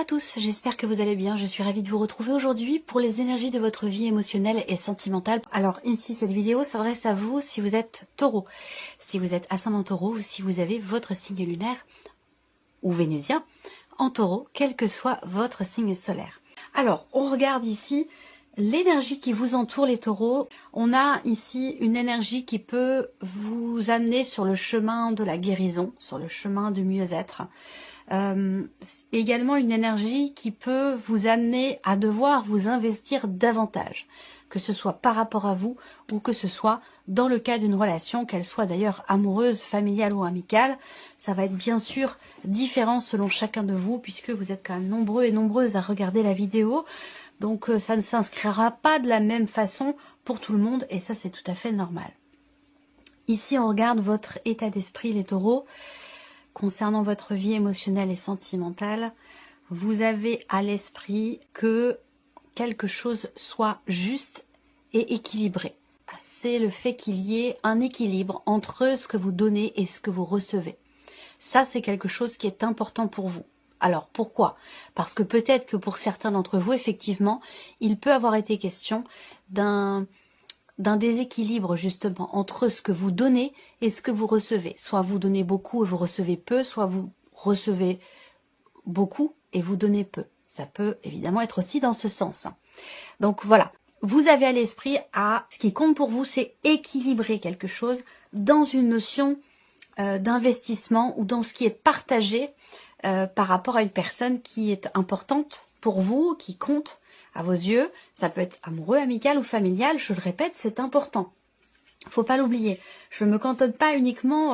à tous, j'espère que vous allez bien. Je suis ravie de vous retrouver aujourd'hui pour les énergies de votre vie émotionnelle et sentimentale. Alors ici, cette vidéo s'adresse à vous si vous êtes taureau, si vous êtes ascendant taureau ou si vous avez votre signe lunaire ou vénusien en taureau, quel que soit votre signe solaire. Alors, on regarde ici l'énergie qui vous entoure les taureaux. On a ici une énergie qui peut vous amener sur le chemin de la guérison, sur le chemin du mieux-être. Également une énergie qui peut vous amener à devoir vous investir davantage, que ce soit par rapport à vous ou que ce soit dans le cas d'une relation, qu'elle soit d'ailleurs amoureuse, familiale ou amicale. Ça va être bien sûr différent selon chacun de vous, puisque vous êtes quand même nombreux et nombreuses à regarder la vidéo. Donc ça ne s'inscrira pas de la même façon pour tout le monde et ça c'est tout à fait normal. Ici on regarde votre état d'esprit les taureaux. Concernant votre vie émotionnelle et sentimentale, vous avez à l'esprit que quelque chose soit juste et équilibré. C'est le fait qu'il y ait un équilibre entre ce que vous donnez et ce que vous recevez. Ça, c'est quelque chose qui est important pour vous. Alors, pourquoi? Parce que peut-être que pour certains d'entre vous, effectivement, il peut avoir été question d'un déséquilibre justement entre ce que vous donnez et ce que vous recevez. Soit vous donnez beaucoup et vous recevez peu, soit vous recevez beaucoup et vous donnez peu. Ça peut évidemment être aussi dans ce sens. Donc voilà, vous avez à l'esprit, ce qui compte pour vous, c'est équilibrer quelque chose dans une notion d'investissement ou dans ce qui est partagé par rapport à une personne qui est importante pour vous, qui compte à vos yeux. Ça peut être amoureux, amical ou familial, je le répète, c'est important. Faut pas l'oublier. Je ne me cantonne pas uniquement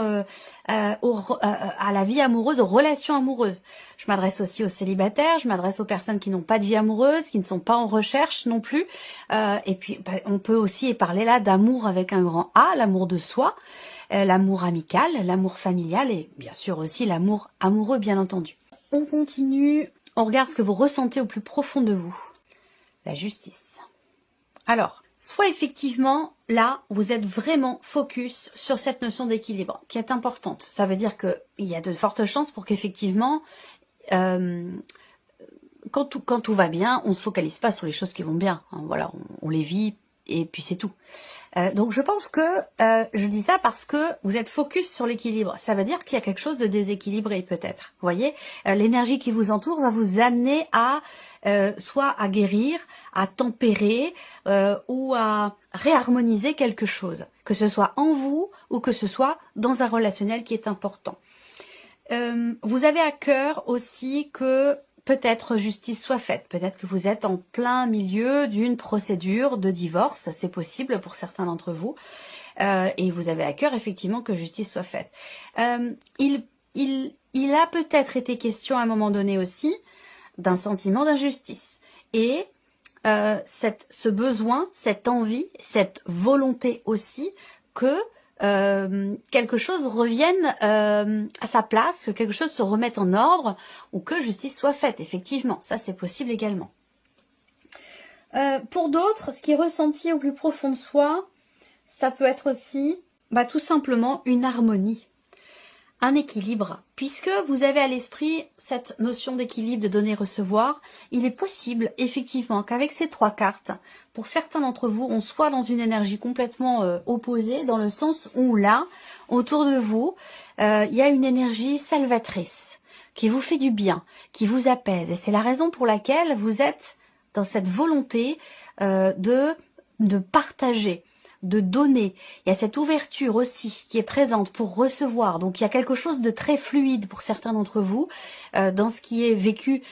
à la vie amoureuse, aux relations amoureuses. Je m'adresse aussi aux célibataires, je m'adresse aux personnes qui n'ont pas de vie amoureuse, qui ne sont pas en recherche non plus. Et puis, on peut aussi parler là d'amour avec un grand A, l'amour de soi, l'amour amical, l'amour familial et bien sûr aussi l'amour amoureux, bien entendu. On continue, on regarde ce que vous ressentez au plus profond de vous. La justice. Alors, soit effectivement, là, vous êtes vraiment focus sur cette notion d'équilibre, qui est importante. Ça veut dire qu'il y a de fortes chances pour qu'effectivement, quand tout va bien, on ne se focalise pas sur les choses qui vont bien. Hein, voilà, on les vit et puis c'est tout. Donc je pense que je dis ça parce que vous êtes focus sur l'équilibre. Ça veut dire qu'il y a quelque chose de déséquilibré peut-être. Vous voyez, l'énergie qui vous entoure va vous amener à soit à guérir, à tempérer ou à réharmoniser quelque chose, que ce soit en vous ou que ce soit dans un relationnel qui est important. Vous avez à cœur aussi que peut-être justice soit faite, peut-être que vous êtes en plein milieu d'une procédure de divorce, c'est possible pour certains d'entre vous, et vous avez à cœur effectivement que justice soit faite. Il a peut-être été question à un moment donné aussi d'un sentiment d'injustice, et ce besoin, cette envie, cette volonté aussi que quelque chose revienne à sa place, que quelque chose se remette en ordre ou que justice soit faite, effectivement, ça c'est possible également. Pour d'autres, ce qui est ressenti au plus profond de soi, ça peut être aussi tout simplement une harmonie, un équilibre, puisque vous avez à l'esprit cette notion d'équilibre, de donner-recevoir. Il est possible effectivement qu'avec ces trois cartes, pour certains d'entre vous, on soit dans une énergie complètement opposée, dans le sens où là, autour de vous, il y a une énergie salvatrice, qui vous fait du bien, qui vous apaise, et c'est la raison pour laquelle vous êtes dans cette volonté de partager, de donner. Il y a cette ouverture aussi qui est présente pour recevoir. Donc il y a quelque chose de très fluide pour certains d'entre vous dans ce qui est vécu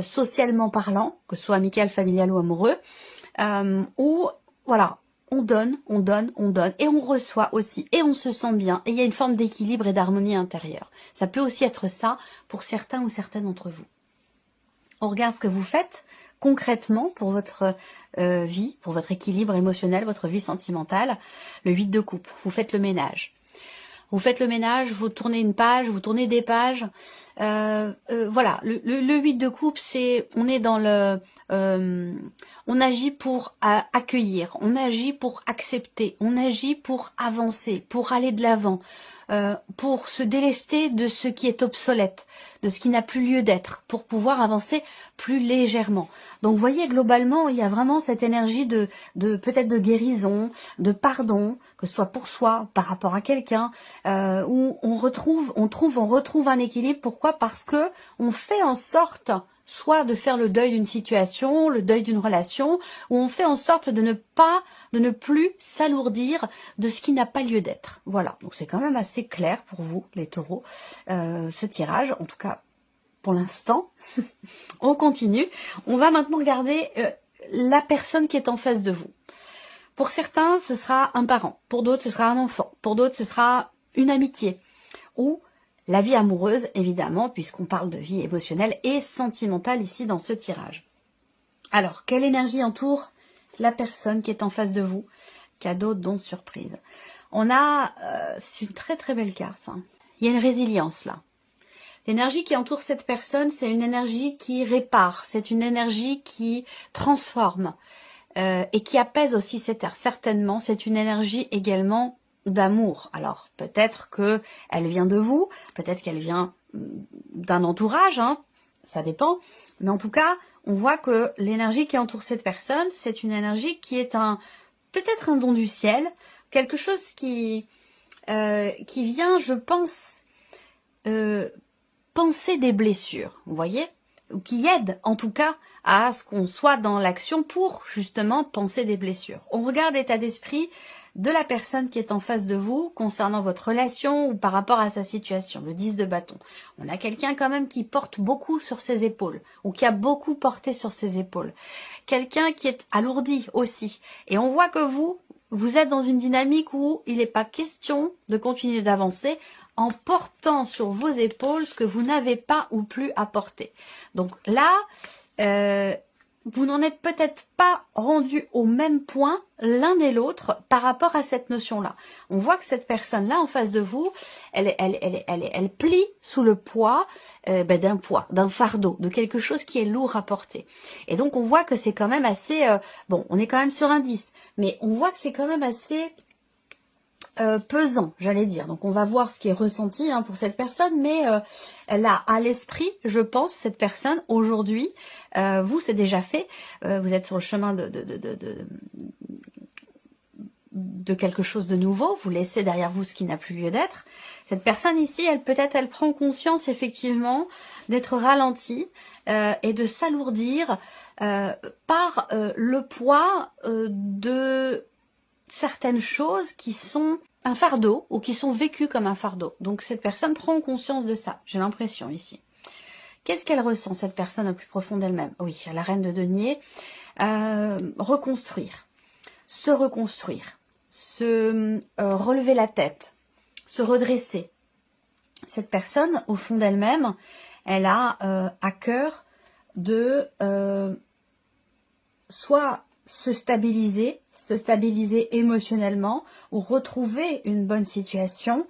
socialement parlant, que ce soit amical, familial ou amoureux, où voilà, on donne et on reçoit aussi et on se sent bien et il y a une forme d'équilibre et d'harmonie intérieure. Ça peut aussi être ça pour certains ou certaines d'entre vous. On regarde ce que vous faites concrètement pour votre vie, pour votre équilibre émotionnel, votre vie sentimentale. Le 8 de coupe, vous faites le ménage. Vous faites le ménage, vous tournez une page, vous tournez des pages, Voilà, le 8 de coupe, c'est, on est dans le, on agit pour accueillir, on agit pour accepter, on agit pour avancer, pour aller de l'avant, pour se délester de ce qui est obsolète, de ce qui n'a plus lieu d'être, pour pouvoir avancer plus légèrement. Donc, vous voyez, globalement, il y a vraiment cette énergie de peut-être de guérison, de pardon, que ce soit pour soi, par rapport à quelqu'un, où on retrouve un équilibre. Pourquoi? Parce que on fait en sorte soit de faire le deuil d'une situation, le deuil d'une relation, où on fait en sorte de ne plus s'alourdir de ce qui n'a pas lieu d'être. Voilà, donc c'est quand même assez clair pour vous, les taureaux, ce tirage, en tout cas pour l'instant. On continue. On va maintenant regarder la personne qui est en face de vous. Pour certains, ce sera un parent. Pour d'autres, ce sera un enfant. Pour d'autres, ce sera une amitié. Ou la vie amoureuse, évidemment, puisqu'on parle de vie émotionnelle et sentimentale ici dans ce tirage. Alors, quelle énergie entoure la personne qui est en face de vous? Cadeau, don, surprise. On a, c'est une très très belle carte. Hein. Il y a une résilience là. L'énergie qui entoure cette personne, c'est une énergie qui répare, c'est une énergie qui transforme et qui apaise aussi cette terre. Certainement, c'est une énergie également d'amour. Alors, peut-être que elle vient de vous, peut-être qu'elle vient d'un entourage, hein, ça dépend. Mais en tout cas, on voit que l'énergie qui entoure cette personne, c'est une énergie qui est peut-être un don du ciel, quelque chose qui vient, je pense, penser des blessures, vous voyez, ou qui aide en tout cas à ce qu'on soit dans l'action pour justement penser des blessures. On regarde l'état d'esprit de la personne qui est en face de vous concernant votre relation ou par rapport à sa situation, le 10 de bâton. On a quelqu'un quand même qui porte beaucoup sur ses épaules ou qui a beaucoup porté sur ses épaules. Quelqu'un qui est alourdi aussi. Et on voit que vous êtes dans une dynamique où il n'est pas question de continuer d'avancer en portant sur vos épaules ce que vous n'avez pas ou plus à porter. Donc là, vous n'en êtes peut-être pas rendu au même point l'un et l'autre par rapport à cette notion-là. On voit que cette personne-là en face de vous, elle plie sous le poids d'un fardeau, de quelque chose qui est lourd à porter. Et donc on voit que c'est quand même assez, bon, on est quand même sur un 10, mais on voit que c'est quand même assez pesant, j'allais dire. Donc on va voir ce qui est ressenti hein, pour cette personne, mais elle a à l'esprit, je pense, cette personne aujourd'hui, vous c'est déjà fait, vous êtes sur le chemin de quelque chose de nouveau, vous laissez derrière vous ce qui n'a plus lieu d'être. Cette personne ici, elle prend conscience effectivement d'être ralentie et de s'alourdir par le poids de certaines choses qui sont un fardeau ou qui sont vécues comme un fardeau. Donc cette personne prend conscience de ça, j'ai l'impression ici. Qu'est-ce qu'elle ressent, cette personne au plus profond d'elle-même? Oui, la reine de denier. Reconstruire, se reconstruire, relever la tête, se redresser. Cette personne, au fond d'elle-même, elle a à cœur de soit se stabiliser émotionnellement ou retrouver une bonne situation,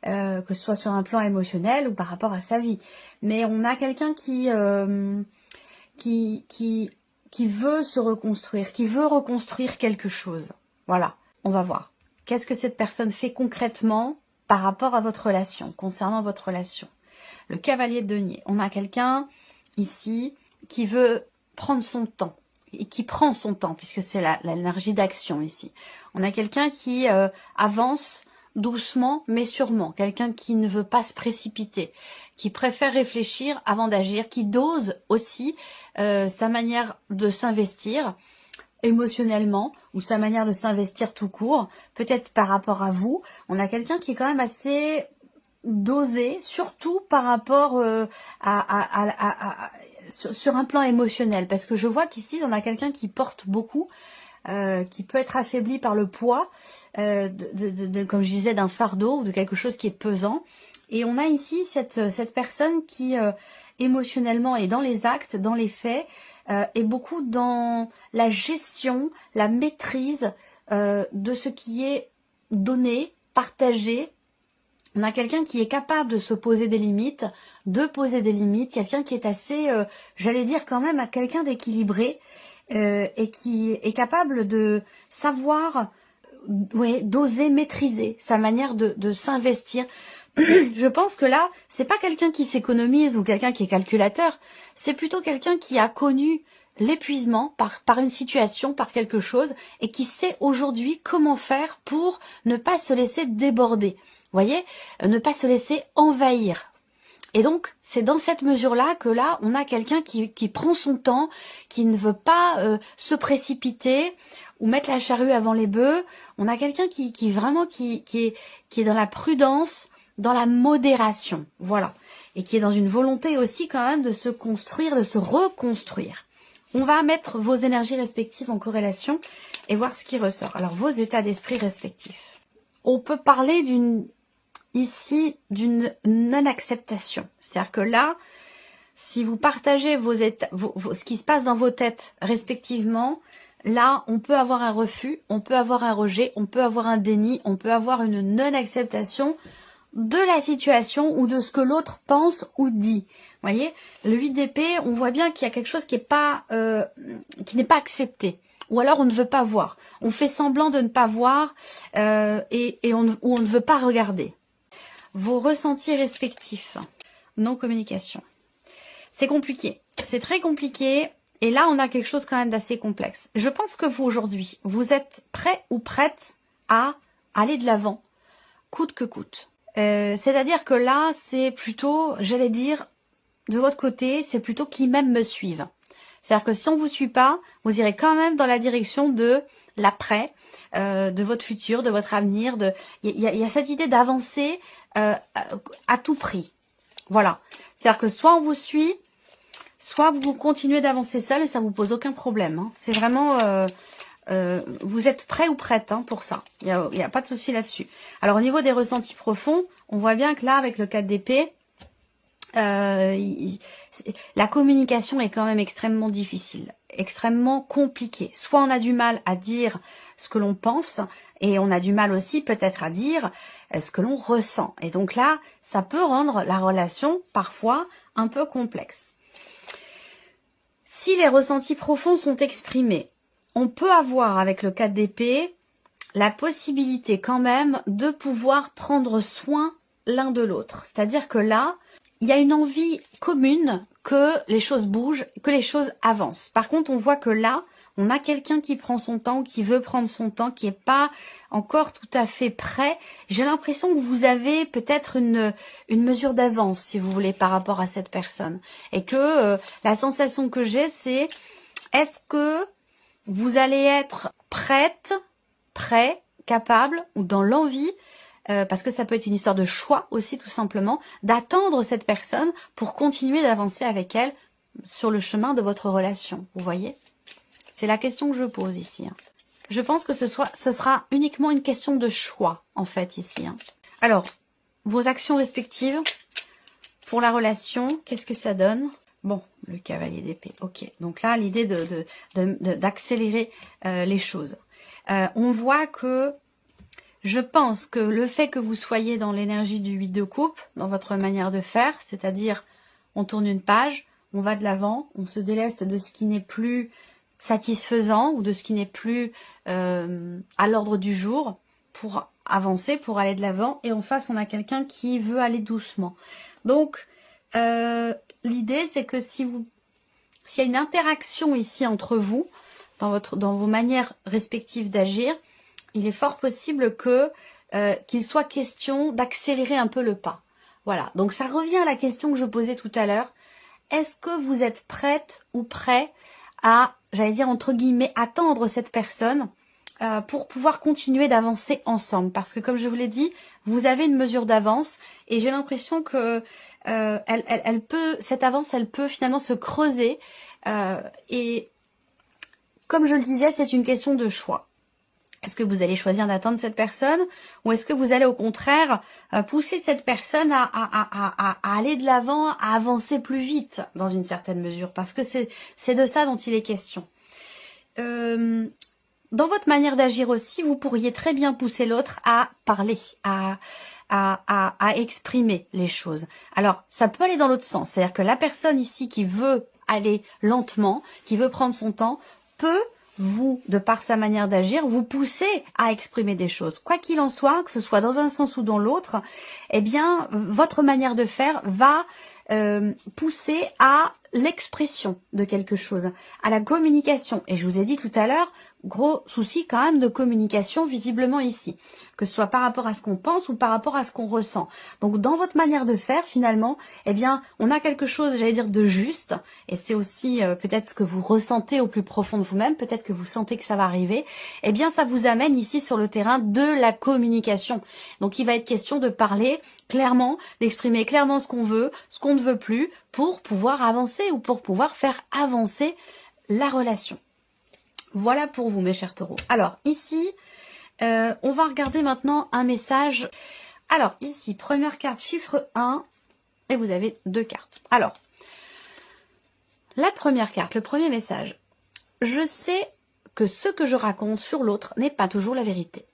que ce soit sur un plan émotionnel ou par rapport à sa vie. Mais on a quelqu'un qui veut se reconstruire, qui veut reconstruire quelque chose. Voilà, on va voir. Qu'est-ce que cette personne fait concrètement par rapport à votre relation, concernant votre relation? Le cavalier de denier. On a quelqu'un ici qui veut prendre son temps et qui prend son temps, puisque c'est l'énergie d'action ici. On a quelqu'un qui avance doucement mais sûrement, quelqu'un qui ne veut pas se précipiter, qui préfère réfléchir avant d'agir, qui dose aussi sa manière de s'investir émotionnellement ou sa manière de s'investir tout court, peut-être par rapport à vous. On a quelqu'un qui est quand même assez dosé, surtout par rapport sur un plan émotionnel, parce que je vois qu'ici on a quelqu'un qui porte beaucoup, qui peut être affaibli par le poids, comme je disais, d'un fardeau ou de quelque chose qui est pesant. Et on a ici cette personne qui émotionnellement est dans les actes, dans les faits, est beaucoup dans la gestion, la maîtrise de ce qui est donné, partagé, On a quelqu'un qui est capable de se poser des limites, quelqu'un qui est assez, j'allais dire quand même, quelqu'un d'équilibré et qui est capable de savoir, ouais, d'oser maîtriser sa manière de s'investir. Je pense que là, c'est pas quelqu'un qui s'économise ou quelqu'un qui est calculateur, c'est plutôt quelqu'un qui a connu l'épuisement par une situation, par quelque chose, et qui sait aujourd'hui comment faire pour ne pas se laisser déborder. Vous voyez, ne pas se laisser envahir. Et donc, c'est dans cette mesure-là que là, on a quelqu'un qui prend son temps, qui ne veut pas se précipiter ou mettre la charrue avant les bœufs. On a quelqu'un qui est dans la prudence, dans la modération, voilà. Et qui est dans une volonté aussi quand même de se construire, de se reconstruire. On va mettre vos énergies respectives en corrélation et voir ce qui ressort. Alors, vos états d'esprit respectifs. On peut parler ici d'une non-acceptation. C'est-à-dire que là, si vous partagez ce qui se passe dans vos têtes respectivement, là, on peut avoir un refus, on peut avoir un rejet, on peut avoir un déni, on peut avoir une non-acceptation de la situation ou de ce que l'autre pense ou dit. Vous voyez, le 8 d'épée, on voit bien qu'il y a quelque chose qui n'est pas accepté. Ou alors on ne veut pas voir. On fait semblant de ne pas voir ou on ne veut pas regarder. Vos ressentis respectifs. Non-communication. C'est compliqué. C'est très compliqué. Et là, on a quelque chose quand même d'assez complexe. Je pense que vous, aujourd'hui, vous êtes prêt ou prête à aller de l'avant, coûte que coûte. C'est-à-dire que là, c'est plutôt, j'allais dire, de votre côté, c'est plutôt qui même me suivent. C'est-à-dire que si on vous suit pas, vous irez quand même dans la direction de l'après, de votre futur, de votre avenir. Il y a cette idée d'avancer à tout prix. Voilà. C'est-à-dire que soit on vous suit, soit vous continuez d'avancer seul et ça vous pose aucun problème. Hein. C'est vraiment... vous êtes prêt ou prête pour ça. Il y a pas de souci là-dessus. Alors au niveau des ressentis profonds, on voit bien que là, avec le 4 d'épée, la communication est quand même extrêmement difficile, extrêmement compliquée. Soit on a du mal à dire ce que l'on pense, et on a du mal aussi peut-être à dire ce que l'on ressent. Et donc là, ça peut rendre la relation parfois un peu complexe. Si les ressentis profonds sont exprimés, on peut avoir avec le 4 d'épée la possibilité quand même de pouvoir prendre soin l'un de l'autre. C'est-à-dire que là, il y a une envie commune que les choses bougent, que les choses avancent. Par contre, on voit que là, on a quelqu'un qui prend son temps, qui veut prendre son temps, qui n'est pas encore tout à fait prêt. J'ai l'impression que vous avez peut-être une mesure d'avance, si vous voulez, par rapport à cette personne. Et que la sensation que j'ai, c'est est-ce que vous allez être prête, prêt, capable ou dans l'envie, parce que ça peut être une histoire de choix aussi tout simplement, d'attendre cette personne pour continuer d'avancer avec elle sur le chemin de votre relation, vous voyez? C'est la question que je pose ici. Hein. Je pense que ce sera uniquement une question de choix, en fait, ici. Hein. Alors, vos actions respectives pour la relation, qu'est-ce que ça donne? Bon, le cavalier d'épée, ok. Donc là, l'idée d'accélérer les choses. On voit que je pense que le fait que vous soyez dans l'énergie du 8 de coupe, dans votre manière de faire, c'est-à-dire on tourne une page, on va de l'avant, on se déleste de ce qui n'est plus satisfaisant ou de ce qui n'est plus à l'ordre du jour pour avancer, pour aller de l'avant. Et en face, on a quelqu'un qui veut aller doucement. Donc, l'idée, c'est que s'il y a une interaction ici entre vous, dans vos manières respectives d'agir, il est fort possible que qu'il soit question d'accélérer un peu le pas. Voilà, donc ça revient à la question que je posais tout à l'heure. Est-ce que vous êtes prête ou prêt à, j'allais dire entre guillemets, attendre cette personne pour pouvoir continuer d'avancer ensemble? Parce que comme je vous l'ai dit, vous avez une mesure d'avance et j'ai l'impression que cette avance, elle peut finalement se creuser et comme je le disais, c'est une question de choix. Est-ce que vous allez choisir d'attendre cette personne ou est-ce que vous allez au contraire pousser cette personne à aller de l'avant, à avancer plus vite dans une certaine mesure? Parce que c'est de ça dont il est question. Dans votre manière d'agir aussi, vous pourriez très bien pousser l'autre à parler, à à exprimer les choses. Alors, ça peut aller dans l'autre sens. C'est-à-dire que la personne ici qui veut aller lentement, qui veut prendre son temps, peut, vous, de par sa manière d'agir, vous pousser à exprimer des choses. Quoi qu'il en soit, que ce soit dans un sens ou dans l'autre, eh bien, votre manière de faire va pousser à l'expression de quelque chose, à la communication. Et je vous ai dit tout à l'heure, gros souci quand même de communication visiblement ici, que ce soit par rapport à ce qu'on pense ou par rapport à ce qu'on ressent. Donc dans votre manière de faire finalement, eh bien on a quelque chose, j'allais dire, de juste, et c'est aussi peut-être ce que vous ressentez au plus profond de vous-même, peut-être que vous sentez que ça va arriver, eh bien ça vous amène ici sur le terrain de la communication. Donc il va être question de parler clairement, d'exprimer clairement ce qu'on veut, ce qu'on ne veut plus, pour pouvoir avancer ou pour pouvoir faire avancer la relation. Voilà pour vous, mes chers taureaux. Alors, ici, on va regarder maintenant un message. Alors, ici, première carte, chiffre 1, et vous avez 2 cartes. Alors, la première carte, le premier message. Je sais que ce que je raconte sur l'autre n'est pas toujours la vérité.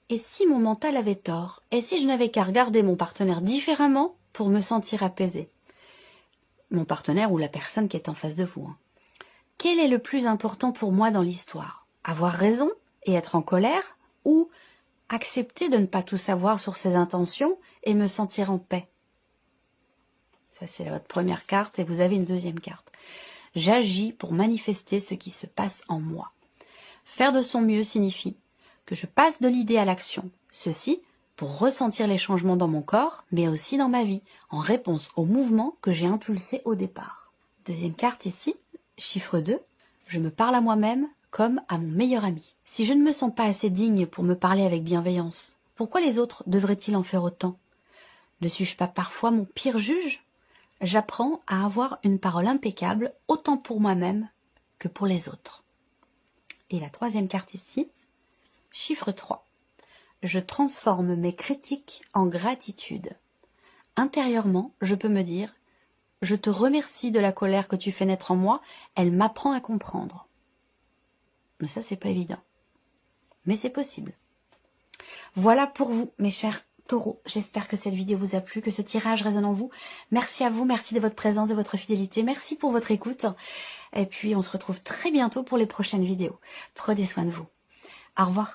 Et si mon mental avait tort? Et si je n'avais qu'à regarder mon partenaire différemment pour me sentir apaisée? Mon partenaire ou la personne qui est en face de vous. Hein. Quel est le plus important pour moi dans l'histoire? Avoir raison et être en colère, ou accepter de ne pas tout savoir sur ses intentions et me sentir en paix? Ça, c'est votre première carte et vous avez une deuxième carte. J'agis pour manifester ce qui se passe en moi. Faire de son mieux signifie que je passe de l'idée à l'action. Ceci pour ressentir les changements dans mon corps, mais aussi dans ma vie, en réponse au mouvement que j'ai impulsé au départ. Deuxième carte ici, chiffre 2. Je me parle à moi-même comme à mon meilleur ami. Si je ne me sens pas assez digne pour me parler avec bienveillance, pourquoi les autres devraient-ils en faire autant? Ne suis-je pas parfois mon pire juge? J'apprends à avoir une parole impeccable, autant pour moi-même que pour les autres. Et la troisième carte ici, chiffre 3. Je transforme mes critiques en gratitude. Intérieurement, je peux me dire, je te remercie de la colère que tu fais naître en moi, elle m'apprend à comprendre. Mais ça, c'est pas évident. Mais c'est possible. Voilà pour vous, mes chers taureaux. J'espère que cette vidéo vous a plu, que ce tirage résonne en vous. Merci à vous, merci de votre présence, de votre fidélité. Merci pour votre écoute. Et puis, on se retrouve très bientôt pour les prochaines vidéos. Prenez soin de vous. Au revoir.